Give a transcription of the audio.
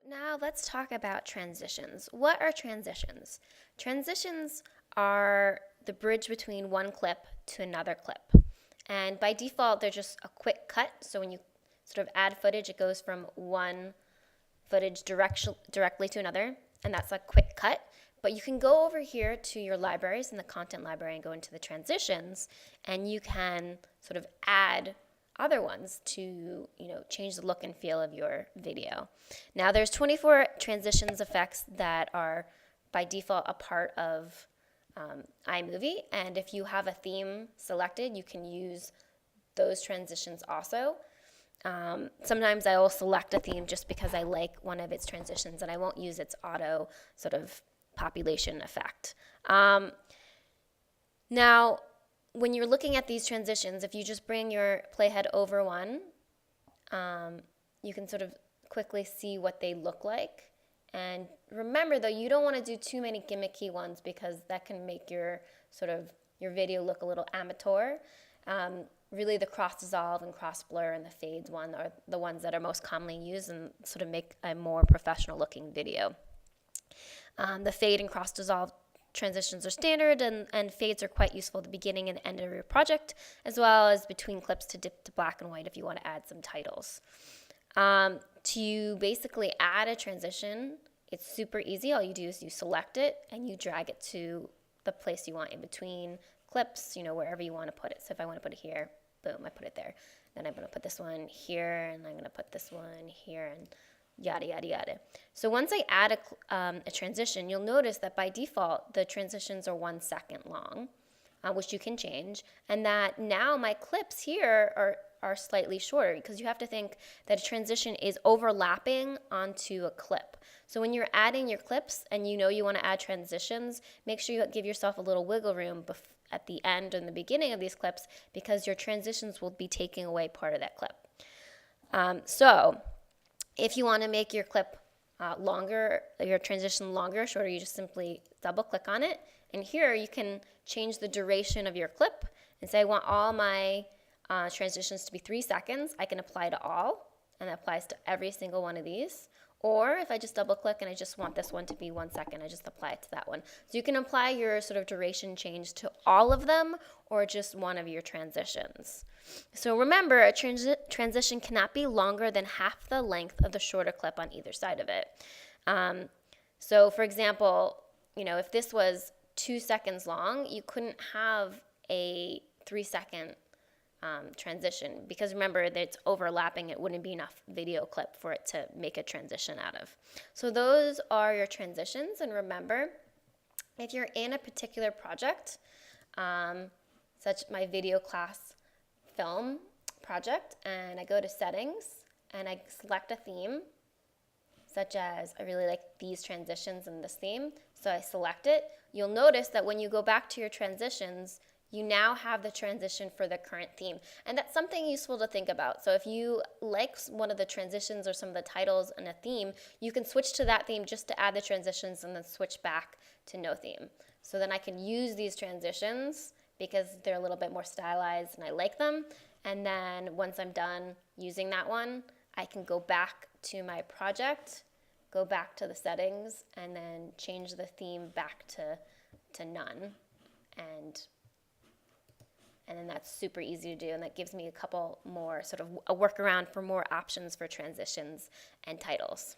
Now let's talk about transitions. What are transitions? Transitions are the bridge between one clip to another clip. And by default, they're just a quick cut. So when you sort of add footage, it goes from one footage directly to another, and that's a quick cut. But you can go over here to your libraries in the content library and go into the transitions, and you can sort of add other ones to change the look and feel of your video. Now there's 24 transitions effects that are by default a part of iMovie, and if you have a theme selected, you can use those transitions also. Sometimes I will select a theme just because I like one of its transitions, and I won't use its auto sort of population effect. Now, when you're looking at these transitions, if you just bring your playhead over one, you can sort of quickly see what they look like. And remember, though, you don't want to do too many gimmicky ones because that can make your video look a little amateur. Really, the cross dissolve and cross blur and the fades one are the ones that are most commonly used and sort of make a more professional looking video. The fade and cross dissolve transitions are standard, and fades are quite useful at the beginning and end of your project, as well as between clips to dip to black and white if you want to add some titles. To basically add a transition, it's super easy. All you do is you select it and you drag it to the place you want in between clips, wherever you want to put it. So if I want to put it here, boom, I put it there. Then I'm going to put this one here, and I'm going to put this one here, and yada, yada, yada. So once I add a transition, you'll notice that by default, the transitions are 1 second long, which you can change, and that now my clips here are slightly shorter, because you have to think that a transition is overlapping onto a clip. So when you're adding your clips and you want to add transitions, make sure you give yourself a little wiggle room at the end and the beginning of these clips, because your transitions will be taking away part of that clip. So if you want to make your clip longer, your transition longer or shorter, you just simply double click on it. And here you can change the duration of your clip and say I want all my transitions to be 3 seconds. I can apply to all, and that applies to every single one of these. Or if I just double click and I just want this one to be 1 second, I just apply it to that one. So you can apply your sort of duration change to all of them or just one of your transitions. So remember, a transition cannot be longer than half the length of the shorter clip on either side of it. So for example, if this was 2 seconds long, you couldn't have a 3-second transition, because remember that it's overlapping. It wouldn't be enough video clip for it to make a transition out of. So those are your transitions. And remember, if you're in a particular project, such my video class film project, and I go to settings and I select a theme, such as I really like these transitions and this theme, so I select it, you'll notice that when you go back to your transitions, you now have the transition for the current theme. And that's something useful to think about. So if you like one of the transitions or some of the titles in a theme, you can switch to that theme just to add the transitions and then switch back to no theme. So then I can use these transitions because they're a little bit more stylized and I like them. And then once I'm done using that one, I can go back to my project, go back to the settings, and then change the theme back to none. And then that's super easy to do, and that gives me a couple more, sort of a workaround for more options for transitions and titles.